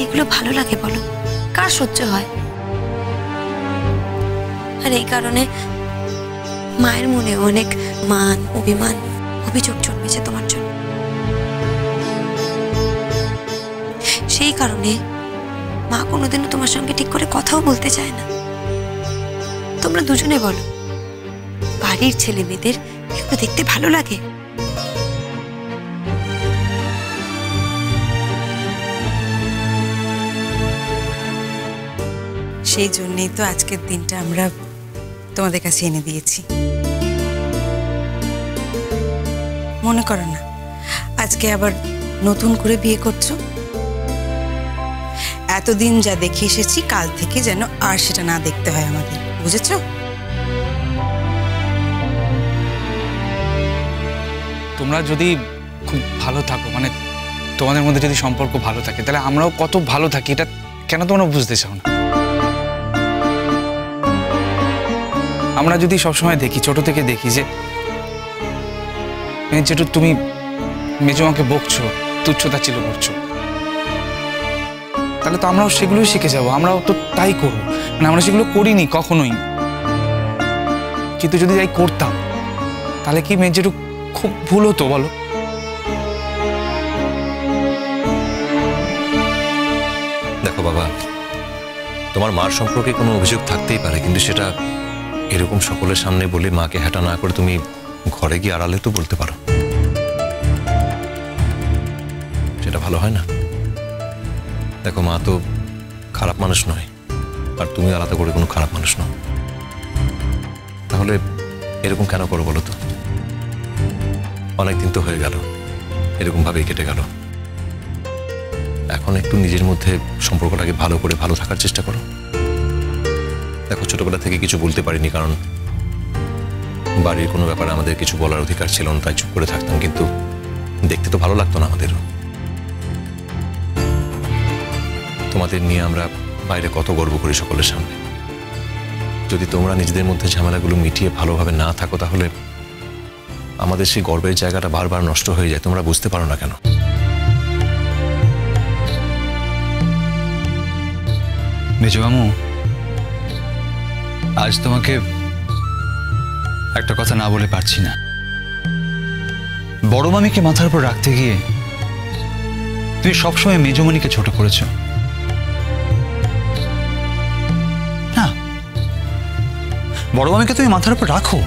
এগুলো ভালো লাগে বলো? কার সহ্য হয়? আর এই কারণে মায়ের মনে অনেক মান, অভিমান, অভিযোগ জন্মেছে তোমার জন্য। সেই কারণে মা কোনোদিনও তোমার সঙ্গে ঠিক করে কথাও বলতে চায় না। তোমরা দুজনে বলো, বাড়ির ছেলে মেয়েদের এগুলো দেখতে ভালো লাগে? সেই জন্যই তো আজকের দিনটা আমরা তোমাদের কাছে এনে দিয়েছি। মনে করো না আজকে আবার নতুন করে বিয়ে করছো। এতদিন যা দেখে এসেছি কাল থেকে যেন আর সেটা না দেখতে হয় আমাদের, বুঝেছো? তোমরা যদি খুব ভালো থাকো, মানে তোমাদের মধ্যে যদি সম্পর্ক ভালো থাকে, তাহলে আমরাও কত ভালো থাকি, এটা কেন তোমরা বুঝতে চাও না? আমরা যদি সবসময় দেখি, ছোট থেকে দেখি যে যেটু তুমি মেজমাকে বকছো, তুচ্ছতাচ্ছিল্য করছো, তাহলে তো আমরাও সেগুলোই শিখে যাবো, আমরাও তো তাই করবো। মানে আমরা সেগুলো করিনি কখনোই, কিন্তু যদি তাই করতাম তাহলে কি মেজেটু খুব ভুল হতো বলো? দেখো বাবা, তোমার মার সম্পর্কে কোনো অভিযোগ থাকতেই পারে, কিন্তু সেটা এরকম সকলের সামনে বলে মাকে হ্যাটা না করে তুমি ঘরে গিয়ে আড়ালে তো বলতে পারো, সেটা ভালো হয় না? দেখো মা তো খারাপ মানুষ নয়, আর তুমি আলাদা করে কোনো খারাপ মানুষ নও, তাহলে এরকম কেন করো বলো তো? অনেকদিন তো হয়ে গেল, এরকম ভাবেই কেটে গেল। এখন একটু নিজের মধ্যে সম্পর্কটাকে ভালো করে ভালো থাকার চেষ্টা করো। দেখো ছোটবেলা থেকে কিছু বলতে পারিনি, কারণ বাড়ির কোনো ব্যাপারে আমাদের কিছু বলার অধিকার ছিল না, তাই চুপ করে থাকতাম, কিন্তু দেখতে তো ভালো লাগতো না আমাদেরও। তোমাদের নিয়ে আমরা বাইরে কত গর্ব করি সকলের সামনে। যদি তোমরা নিজেদের মধ্যে ঝামেলাগুলো মিটিয়ে ভালোভাবে না থাকো, তাহলে আমাদের সেই গর্বের জায়গাটা বারবার নষ্ট হয়ে যায়। তোমরা বুঝতে পারো না কেন? মেজমামু, আজ তোমাকে একটা কথা না বলে পারছি না। বড় মামিকে মাথার উপর রাখতে গিয়ে তুমি সবসময় মেজমণিকে ছোট করেছো। না, বড় মামিকে তুমি মাথার উপর রাখো,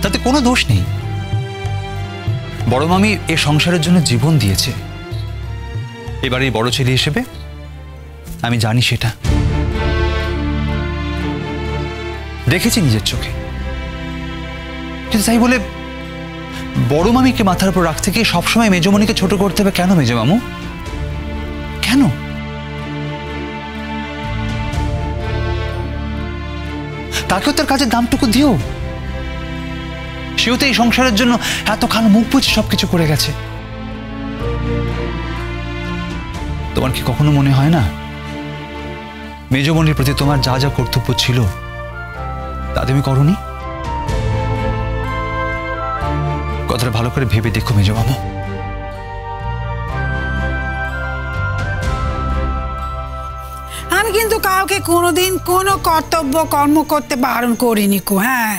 তাতে কোনো দোষ নেই। বড় মামি এ সংসারের জন্য জীবন দিয়েছে, এবারে বড় ছেলে হিসেবে আমি জানি সেটা, দেখেছি নিজের চোখে। কিন্তু তাই বলে বড় মামিকে মাথার উপর রাখতে গিয়ে সবসময় মেজমণিকে ছোট করতে হবে কেন মেজমামু? কেন? তাকেও তার কাজের দামটুকু দিও। সেও তো এই সংসারের জন্য এতখানি মুখ বুঝে সবকিছু করে গেছে। তোমার কি কখনো মনে হয় না মেজমণির প্রতি তোমার যা যা কর্তব্য ছিল তা তুমি করনি? কথাটা ভালো করে ভেবে দেখো মেজমামু। আমি কিন্তু কাউকে কোনোদিন কোনো কর্তব্য কর্ম করতে বারণ করিনি কো। হ্যাঁ,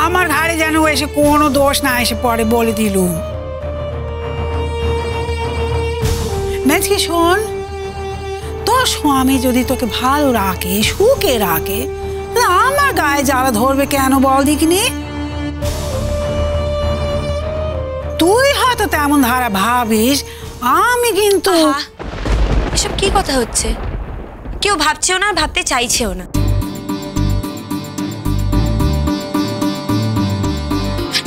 আমার ঘাড়ে যেন এসে কোনো দোষ না এসে পড়ে বলে দিলুম। মেজকে শোন, তোর স্বামী যদি তোকে ভালো রাখে, সুখে রাখে, আমার গায়ে জ্বালা ধরবে কেন বল দেখিনি? তুই হয়তো তেমন ধারা ভাবিস, আমি কিন্তু। এসব কি কথা হচ্ছে? কেউ ভাবছেও না, ভাবতে চাইছেও না।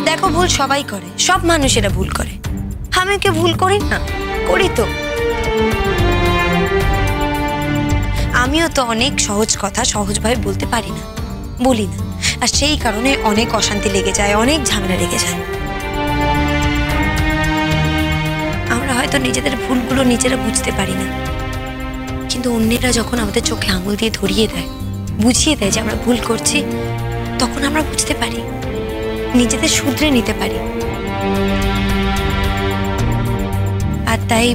দেখো, ভুল সবাই করে, সব মানুষেরা ভুল করে। আমি কি ভুল করি না? করি তো। আমিও তো অনেক সহজ কথা সহজভাবে বলতে পারি না, বলি না, আর সেই কারণে অনেক অশান্তি লেগে যায়, অনেক ঝামেলা লেগে যায়। আমরা হয়তো নিজেদের ভুলগুলো নিজেরা বুঝতে পারি না, কিন্তু অন্যেরা যখন আমাদের চোখে আঙুল দিয়ে ধরিয়ে দেয়, বুঝিয়ে দেয় যে আমরা ভুল করছি, তখন আমরা বুঝতে পারি, নিজেদের শুধরে নিতে পারি। তাই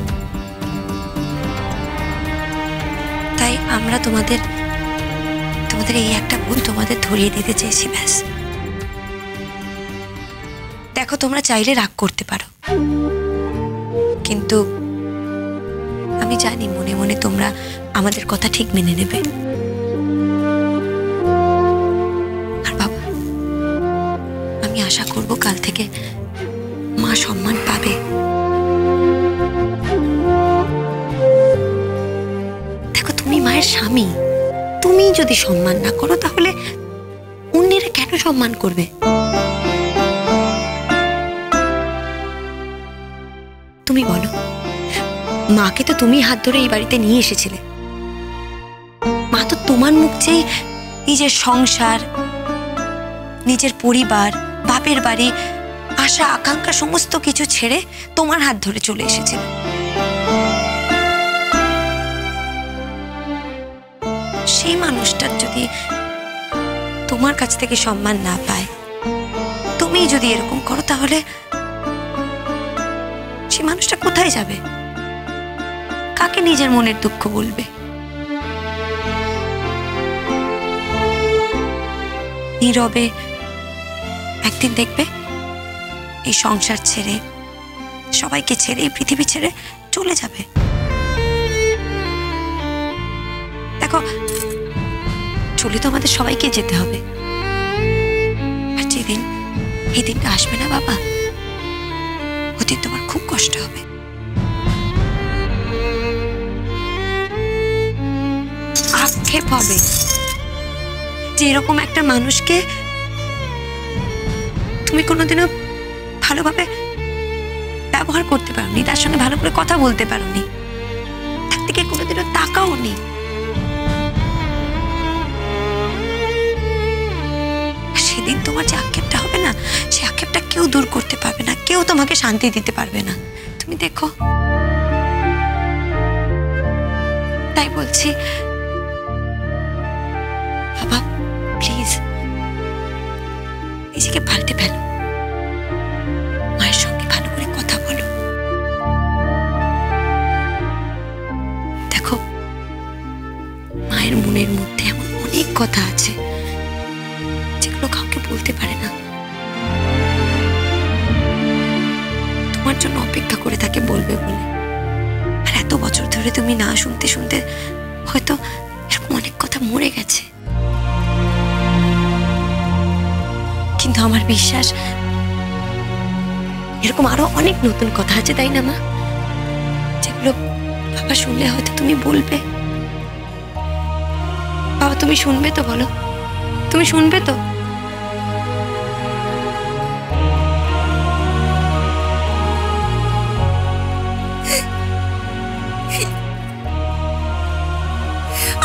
তাই আমরা তোমাদের এই একটা ভুল তোমাদের ধরিয়ে দিতে চেয়েছি, ব্যাস। দেখো, তোমরা চাইলে রাগ করতে পারো, কিন্তু আমি জানি মনে মনে তোমরা আমাদের কথা ঠিক মেনে নেবে। আর বাবা, আমি আশা করব কাল থেকে মা সম্মান পাবে। দেখো, তুমি মায়ের স্বামী, তুমি যদি সম্মান না করো তাহলে অন্যেরা কেন সম্মান করবে? তুমি বলো, মাকে তো তুমি হাত ধরে এই বাড়িতে নিয়ে এসেছিলে। মা তো তোমার মুখ চেয়ে নিজের সংসার, নিজের পরিবার, বাপের বাড়ি, আশা আকাঙ্ক্ষা সমস্ত কিছু ছেড়ে তোমার হাত ধরে চলে এসেছিল। সেই মানুষটার যদি তোমার কাছ থেকে সম্মান না পায়, তুমি যদি এরকম করো, তাহলে সেই মানুষটা কোথায় যাবে? কাকে নিজের মনের দুঃখ বলবে? নীরবে একদিন দেখবে এই সংসার ছেড়ে, সবাইকে ছেড়ে, এই পৃথিবী ছেড়ে চলে যাবে। দেখো, চলে তো আমাদের সবাইকে যেতে হবে। আর যেদিন এই দিনটা আসবে না বাবা, ওদিন তোমার খুব কষ্ট হবে। আক্ষেপ হবে যে এরকম একটা মানুষকে তুমি কোনোদিনও ভালোভাবে ব্যবহার করতে পারোনি, তার সঙ্গে ভালো করে কথা বলতে পারোনি, তার দিকে কোনোদিনও তাকাওনি। সেদিন তোমার যে আক্ষেপটা হবে না, সে আক্ষেপটা কেউ দূর করতে পারবে না, কেউ তোমাকে শান্তি দিতে পারবে না। তুমি দেখো, তাই বলছি বাবা, প্লিজ নিজেকে পাল্টে ফেলো, মায়ের সঙ্গে ভালো করে কথা বলো। দেখো, মায়ের মনের মধ্যে এমন অনেক কথা আছে যেগুলো কাউকে বলতে পারে না। তোমার জন্য অপেক্ষা করে থাকে বলবে বলে। আর এত বছর ধরে তুমি না শুনতে শুনতে হয়তো এরকম অনেক কথা মরে গেছে। কিন্তু আমার বিশ্বাস এরকম আরো অনেক নতুন কথা আছে, তাই না মা? যেগুলো বাবা শুনলে হয়তো তুমি বলবে। বাবা, তুমি শুনবে তো? বলো, তুমি শুনবে তো?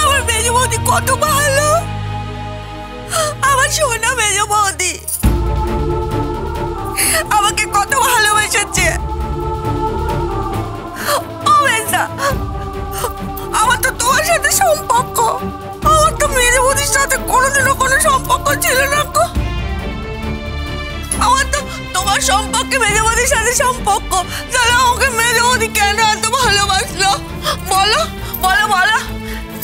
আমার মেজ বৌদি কত ভালো, আমার সোনা মেজ বৌদি আমাকে কত ভালোবেসেছে। ও মেজদা, আমার তো তোমার সাথে সম্পর্ক, আমার তো মেজ বৌদির সাথে কোনোদিনও কোনো সম্পর্ক ছিল না গো। আমার তো তোমার সম্পর্কে মেজ বৌদির সাথে সম্পর্ক, তাহলে আমাকে মেজ বৌদি কেন এত ভালোবাসলো? বলো বলো বলো,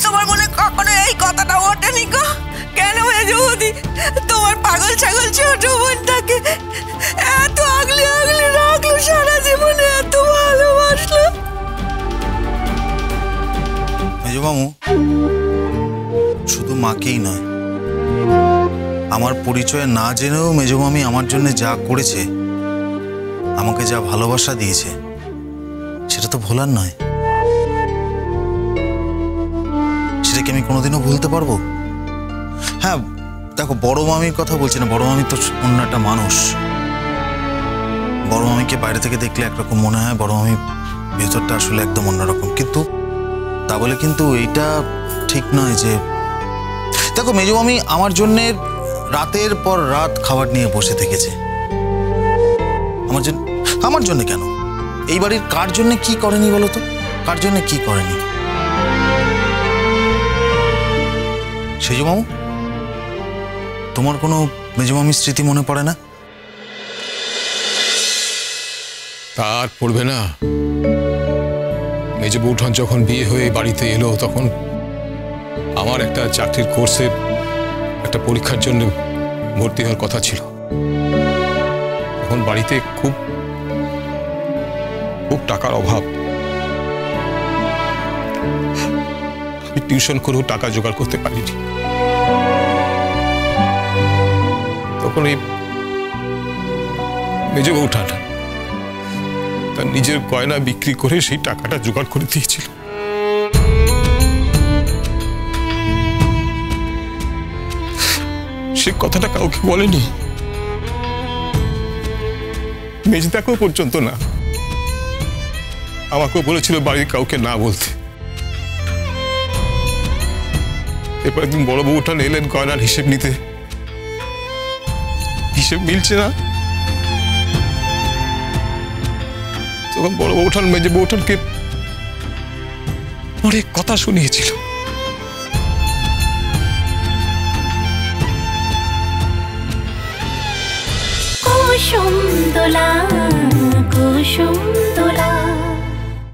তোমার মনে কখনো এই কথাটা ওঠেনি গো? কেন মেজ বৌদি তোমার পাগল ছাগল ছোট বোনটাকে এত আগলে আগলে রাখলো, সারা জীবনে এত ভালোবাসলো? মেজমামু, শুধু মাকেই নয়, আমার পরিচয় না জেনেও মেজমামি আমার জন্য যা করেছে, আমাকে যা ভালোবাসা দিয়েছে, সেটা তো ভোলার নয়। সেটা কি আমি কোনোদিনও ভুলতে পারবো? হ্যাঁ, দেখো, বড় মামির কথা বলছি না, বড় মামি তো অন্য একটা মানুষ। বড় মামিকে বাইরে থেকে দেখলে একরকম মনে হয়, বড় মামি ভেতরটা আসলে একদম অন্যরকম। কিন্তু তা বলে কিন্তু এইটা ঠিক নয় যে, দেখো, মেজো মামি আমার জন্যে রাতের পর রাত খাবার নিয়ে বসে থেকেছে। আমার জন্য কেন? এই বাড়ির কার জন্য কি করেনি বলো তো? কার জন্য কি করেনি? সেজো মামু, তোমার কোনো মেজো মামির স্মৃতি মনে পড়ে না? তার পড়বে না? মেজ বৌঠান যখন বিয়ে হয়ে বাড়িতে এলো তখন আমার একটা চাকরির কোর্সে একটা পরীক্ষার জন্য ভর্তি হওয়ার কথা ছিল। তখন বাড়িতে খুব খুব টাকার অভাব। আমি টিউশন করেও টাকা জোগাড় করতে পারিনি। তখন এই মেজ বৌঠান তার নিজের গয়না বিক্রি করে সেই টাকাটা জোগাড় করে দিয়েছিল। সে কথাটা কাউকে বলেনি, মেজদাকেও পর্যন্ত না। আমাকেও বলেছিল বাড়ির কাউকে না বলতে। এরপর একদিন বড় বউঠান এলেন গয়নার হিসেব নিতে। হিসেব মিলছে না। তখন বড় বউঠান মেজ বউঠানকে অনেক কথা শুনিয়েছিল। কুসুম দোলা